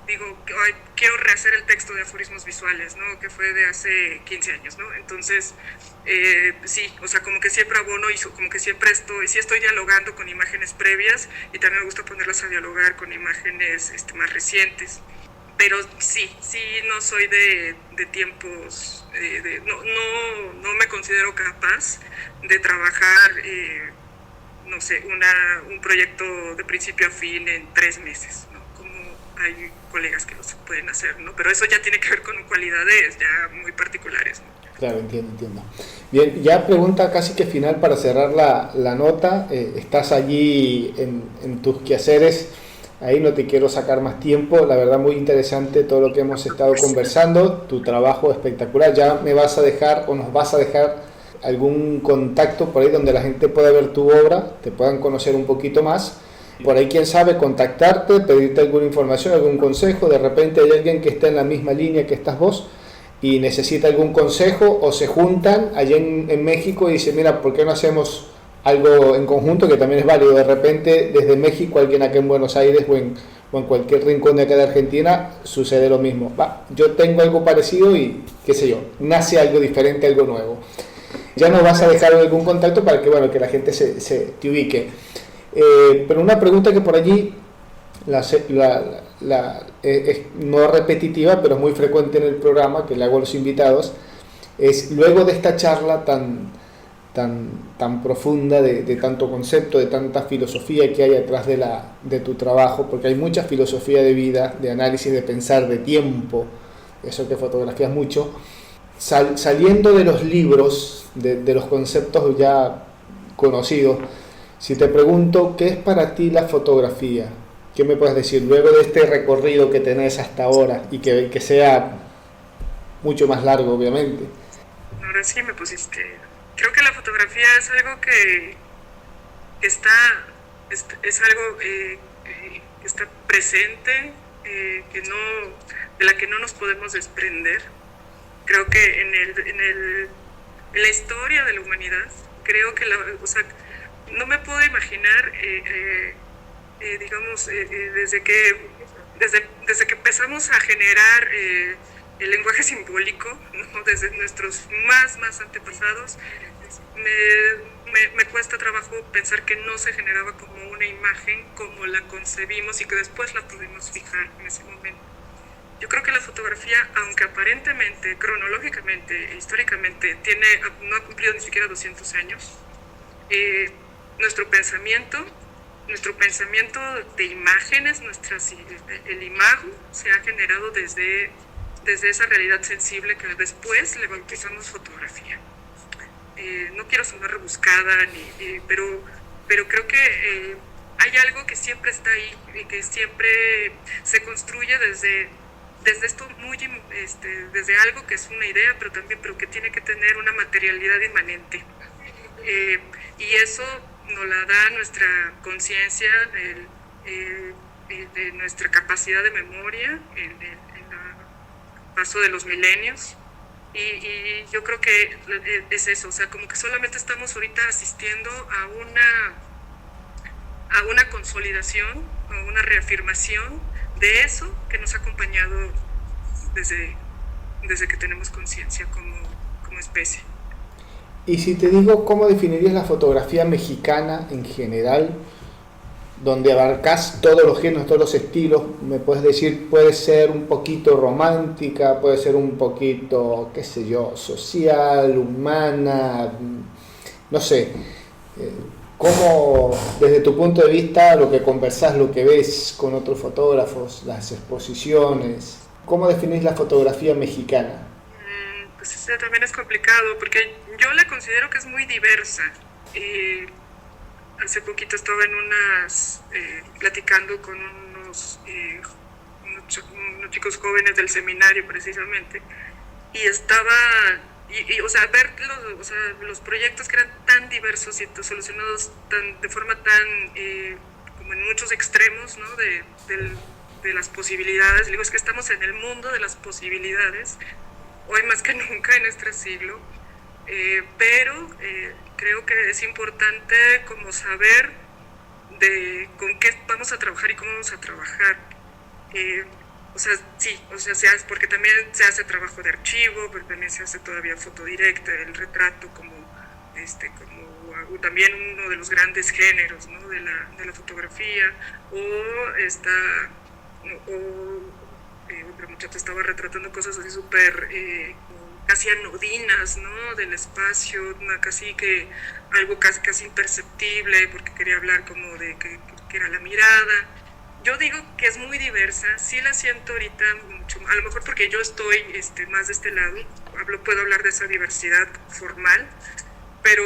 digo, ay, quiero rehacer el texto de aforismos visuales, ¿no? Que fue de hace 15 años, ¿no? Entonces, sí, o sea, como que siempre abono y como que siempre estoy dialogando con imágenes previas, y también me gusta ponerlas a dialogar con imágenes más recientes. Pero sí, no soy de tiempos, no me considero capaz de trabajar, no sé, un proyecto de principio a fin en 3 meses, ¿no? Como hay colegas que lo pueden hacer, ¿no? Pero eso ya tiene que ver con cualidades ya muy particulares, ¿no? Claro, entiendo. Bien, ya pregunta casi que final para cerrar la nota. Estás allí en tus quehaceres. Ahí no te quiero sacar más tiempo, la verdad muy interesante todo lo que hemos estado conversando, tu trabajo espectacular. Ya me vas a dejar o nos vas a dejar algún contacto por ahí donde la gente pueda ver tu obra, te puedan conocer un poquito más. Por ahí, quién sabe, contactarte, pedirte alguna información, algún consejo. De repente hay alguien que está en la misma línea que estás vos y necesita algún consejo, o se juntan allá en México y dicen, mira, ¿por qué no hacemos algo en conjunto? Que también es válido. De repente desde México alguien acá en Buenos Aires o en cualquier rincón de acá de Argentina sucede lo mismo. Yo tengo algo parecido y qué sé yo, nace algo diferente, algo nuevo. Ya nos vas a dejar algún contacto para que, bueno, que la gente se te ubique. Pero una pregunta que por allí es no repetitiva, pero es muy frecuente en el programa, que le hago a los invitados, es luego de esta charla tan profunda, de tanto concepto, de tanta filosofía que hay atrás de tu trabajo, porque hay mucha filosofía de vida, de análisis, de pensar, de tiempo, eso que fotografías mucho, saliendo de los libros, de los conceptos ya conocidos. Si te pregunto, ¿qué es para ti la fotografía? ¿Qué me puedes decir luego de este recorrido que tenés hasta ahora y que sea mucho más largo, obviamente? Ahora sí me pusiste. Creo que la fotografía es algo que es algo que está presente, de la que no nos podemos desprender. Creo que en la historia de la humanidad, creo que no me puedo imaginar, digamos, desde que empezamos a generar el lenguaje simbólico, ¿no? Desde nuestros más antepasados, me cuesta trabajo pensar que no se generaba como una imagen como la concebimos y que después la pudimos fijar en ese momento. Yo creo que la fotografía, aunque aparentemente, cronológicamente, históricamente, no ha cumplido ni siquiera 200 años, nuestro pensamiento de imágenes, el imago, se ha generado desde esa realidad sensible que después le bautizamos fotografía. No quiero sonar rebuscada, pero creo que hay algo que siempre está ahí y que siempre se construye desde esto desde algo que es una idea, pero que tiene que tener una materialidad inmanente. Y eso nos la da nuestra conciencia, de nuestra capacidad de memoria, en el paso de los milenios. Y yo creo que es eso, o sea, como que solamente estamos ahorita asistiendo a una consolidación, a una reafirmación de eso que nos ha acompañado desde desde que tenemos conciencia como especie. Y si te digo, ¿cómo definirías la fotografía mexicana en general, donde abarcas todos los géneros, todos los estilos? Me puedes decir, puede ser un poquito romántica, puede ser un poquito, qué sé yo, social, humana, no sé. ¿Cómo, desde tu punto de vista, lo que conversás, lo que ves con otros fotógrafos, las exposiciones, cómo definís la fotografía mexicana? Pues eso también es complicado, porque yo la considero que es muy diversa. Hace poquito estaba en platicando con unos chicos jóvenes del seminario precisamente, y o sea, ver los proyectos que eran tan diversos y solucionados de forma tan, como en muchos extremos, ¿no? de las posibilidades. Digo, es que estamos en el mundo de las posibilidades, hoy más que nunca en este siglo, pero creo que es importante como saber con qué vamos a trabajar y cómo vamos a trabajar. O sea, sí, o sea, porque también se hace trabajo de archivo, pero también se hace todavía foto directa, el retrato como también uno de los grandes géneros, ¿no? de la fotografía, otra muchacha estaba retratando cosas así súper casi anodinas, ¿no? Del espacio, algo casi imperceptible, porque quería hablar como de que era la mirada. Yo digo que es muy diversa, sí la siento ahorita mucho, a lo mejor porque yo estoy más de este lado, puedo hablar de esa diversidad formal, pero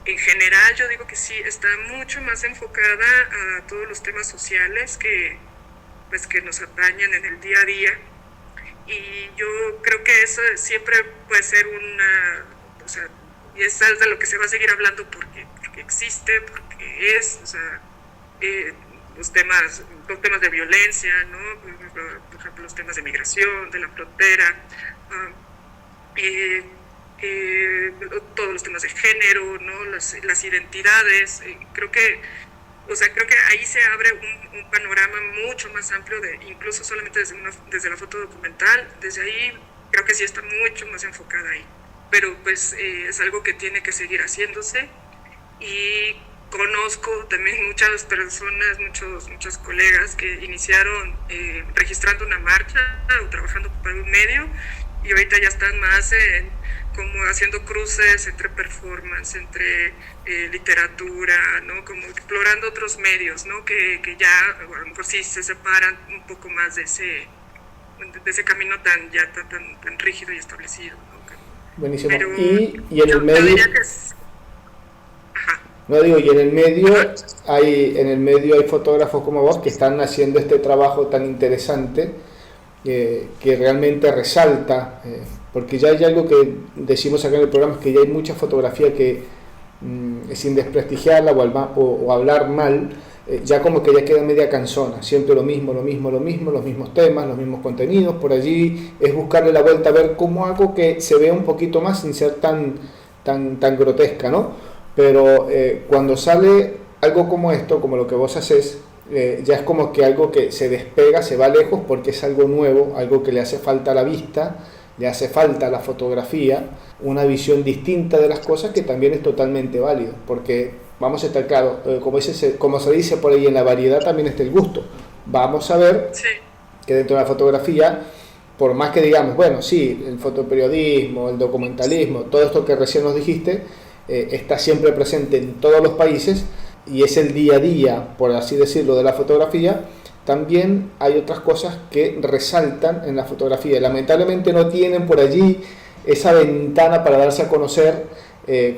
en general yo digo que sí está mucho más enfocada a todos los temas sociales que nos atañen en el día a día, y yo creo que eso siempre puede ser y es algo de lo que se va a seguir hablando porque existe, porque o sea, los temas de violencia, ¿no? Por ejemplo, los temas de migración, de la frontera, todos los temas de género, ¿no? Las identidades. Creo que ahí se abre un panorama mucho más amplio, incluso solamente desde la foto documental. Desde ahí creo que sí está mucho más enfocada ahí. Pero pues es algo que tiene que seguir haciéndose, y conozco también muchas personas, muchos colegas que iniciaron registrando una marcha o trabajando para un medio, y ahorita ya están más como haciendo cruces entre performance, entre literatura, ¿no? Como explorando otros medios, ¿no? Que ya a lo mejor sí se separan un poco más de ese camino tan rígido y establecido, ¿no? Buenísimo. Pero y en el medio... yo diría que es... Ajá. No digo, y en el medio hay fotógrafos como vos que están haciendo este trabajo tan interesante, que realmente resalta, porque ya hay algo que decimos acá en el programa, es que ya hay mucha fotografía que sin desprestigiarla o hablar mal, ya como que ya queda media cansona, siempre lo mismo, los mismos temas, los mismos contenidos. Por allí es buscarle la vuelta a ver cómo hago que se vea un poquito más sin ser tan grotesca, ¿no? Pero cuando sale algo como esto, como lo que vos haces, ya es como que algo que se despega, se va lejos, porque es algo nuevo, algo que le hace falta a la vista, le hace falta a la fotografía, una visión distinta de las cosas, que también es totalmente válido, porque vamos a estar claros, como se dice por ahí, en la variedad también está el gusto. Vamos a ver que dentro de la fotografía, por más que digamos, bueno, sí, el fotoperiodismo, el documentalismo, todo esto que recién nos dijiste, está siempre presente en todos los países, y es el día a día, por así decirlo, de la fotografía. También hay otras cosas que resaltan en la fotografía. Lamentablemente no tienen por allí esa ventana para darse a conocer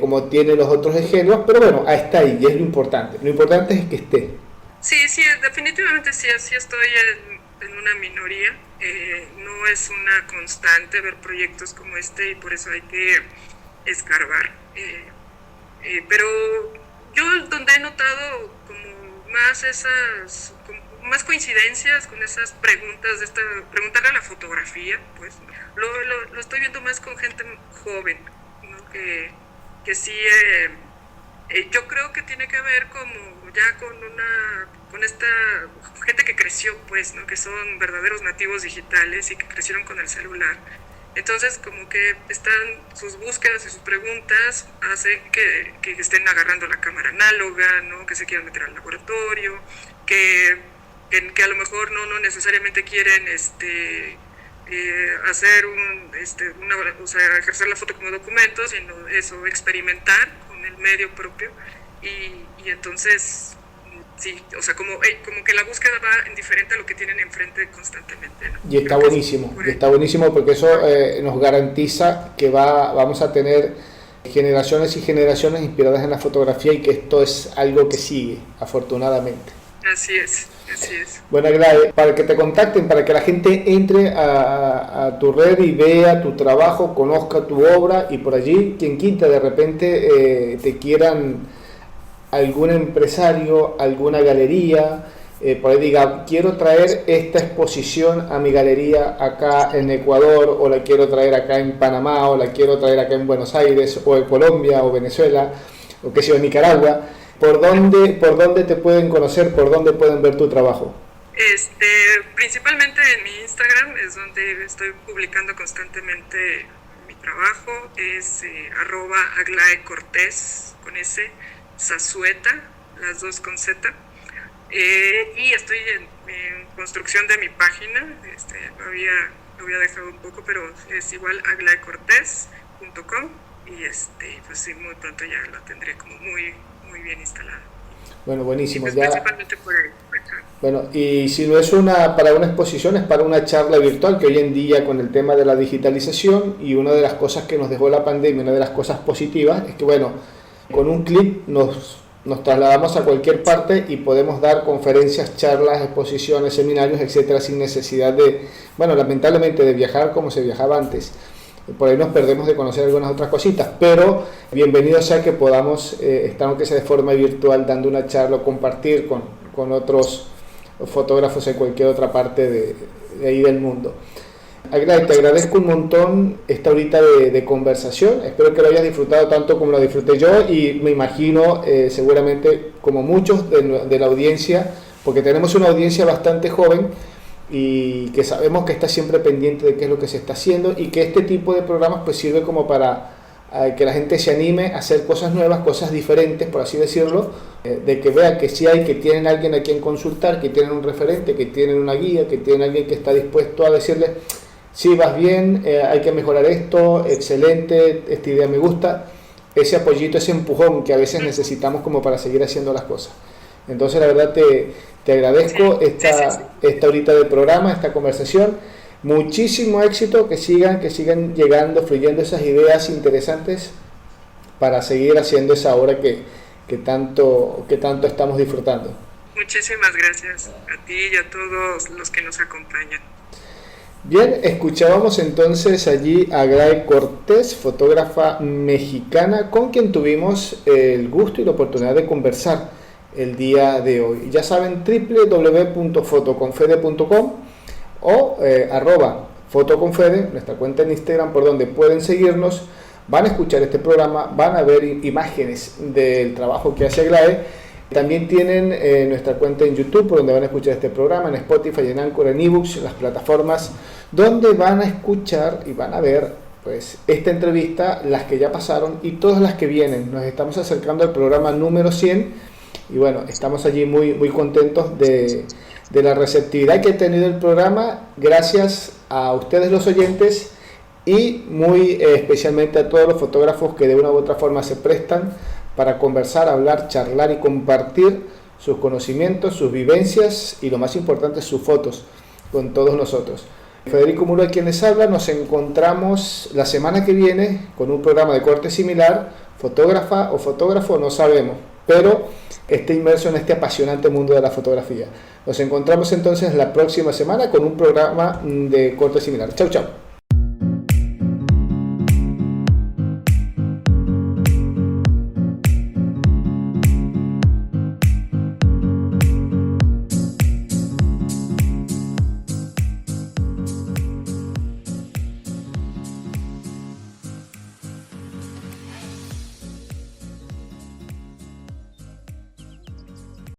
como tienen los otros géneros, pero bueno, está ahí, y es lo importante. Lo importante es que esté. Sí, definitivamente sí estoy en una minoría. No es una constante ver proyectos como este, y por eso hay que escarbar. Pero yo donde he notado como más coincidencias con esas preguntas, preguntarle a la fotografía, pues lo estoy viendo más con gente joven, ¿no? Que sí, yo creo que tiene que ver como ya con esta gente que creció, pues, ¿no? Que son verdaderos nativos digitales y que crecieron con el celular. Entonces, como que están sus búsquedas y sus preguntas hacen que estén agarrando la cámara análoga, ¿no? Que se quieran meter al laboratorio, que a lo mejor no necesariamente quieren hacer o sea, ejercer la foto como documento, sino eso, experimentar con el medio propio. Y entonces, sí, o sea, como que la búsqueda va diferente a lo que tienen enfrente constantemente, ¿no? Y está buenísimo porque eso nos garantiza que vamos a tener generaciones y generaciones inspiradas en la fotografía y que esto es algo que sigue, afortunadamente. Así es. Bueno, Aglaé, para que te contacten, para que la gente entre a tu red y vea tu trabajo, conozca tu obra, y por allí, quien quita, de repente te quieran algún empresario, alguna galería, por ahí diga, quiero traer esta exposición a mi galería acá en Ecuador, o la quiero traer acá en Panamá, o la quiero traer acá en Buenos Aires, o en Colombia, o Venezuela, o qué sé yo, en Nicaragua. ¿Por dónde te pueden conocer? ¿Por dónde pueden ver tu trabajo? Principalmente en mi Instagram es donde estoy publicando constantemente mi trabajo. Es @aglaecortez con S, Zazueta, las dos con Z. Y estoy en construcción de mi página. Lo había dejado un poco, pero es igual aglaecortez.com. Y pues sí, muy pronto ya la tendré como muy bien instalada. Bueno, buenísimo. Pues ya. Principalmente por ahí. Bueno, y si no es para una exposición, es para una charla virtual, que hoy en día con el tema de la digitalización, y una de las cosas que nos dejó la pandemia, una de las cosas positivas, es que bueno, con un clic nos trasladamos a cualquier parte y podemos dar conferencias, charlas, exposiciones, seminarios, etcétera, sin necesidad de, bueno, lamentablemente de viajar como se viajaba antes. Por ahí nos perdemos de conocer algunas otras cositas, pero bienvenido sea que podamos estar, aunque sea de forma virtual, dando una charla o compartir con otros fotógrafos en cualquier otra parte de ahí del mundo. Aglaé, te agradezco un montón esta horita de conversación, espero que lo hayas disfrutado tanto como lo disfruté yo, y me imagino seguramente como muchos de la audiencia, porque tenemos una audiencia bastante joven y que sabemos que está siempre pendiente de qué es lo que se está haciendo, y que este tipo de programas pues sirve como para que la gente se anime a hacer cosas nuevas, cosas diferentes, por así decirlo, de que vea que sí que tienen alguien a quien consultar, que tienen un referente, que tienen una guía, que tienen alguien que está dispuesto a decirle, sí, vas bien, hay que mejorar esto, excelente, esta idea me gusta, ese apoyito, ese empujón que a veces necesitamos como para seguir haciendo las cosas. Entonces la verdad te agradezco esta horita de programa, esta conversación. Muchísimo éxito, que sigan llegando, fluyendo esas ideas interesantes para seguir haciendo esa obra que tanto estamos disfrutando. Muchísimas gracias a ti y a todos los que nos acompañan. Bien, escuchábamos entonces allí a Aglaé Cortez, fotógrafa mexicana, con quien tuvimos el gusto y la oportunidad de conversar el día de hoy. Ya saben, www.fotoconfede.com o @fotoconfede, nuestra cuenta en Instagram, por donde pueden seguirnos. Van a escuchar este programa, van a ver imágenes del trabajo que hace Aglaé. También tienen nuestra cuenta en YouTube, por donde van a escuchar este programa, en Spotify, en Anchor, en eBooks, las plataformas donde van a escuchar y van a ver pues esta entrevista, las que ya pasaron y todas las que vienen. Nos estamos acercando al programa número 100 y bueno, estamos allí muy contentos de la receptividad que ha tenido el programa, gracias a ustedes los oyentes, y muy especialmente a todos los fotógrafos que de una u otra forma se prestan para conversar, hablar, charlar y compartir sus conocimientos, sus vivencias y lo más importante, sus fotos con todos nosotros. Federico Muro, quien les habla, nos encontramos la semana que viene con un programa de corte similar. Fotógrafa o fotógrafo, no sabemos, pero está inmerso en este apasionante mundo de la fotografía. Nos encontramos entonces la próxima semana con un programa de corte similar. Chau, chau.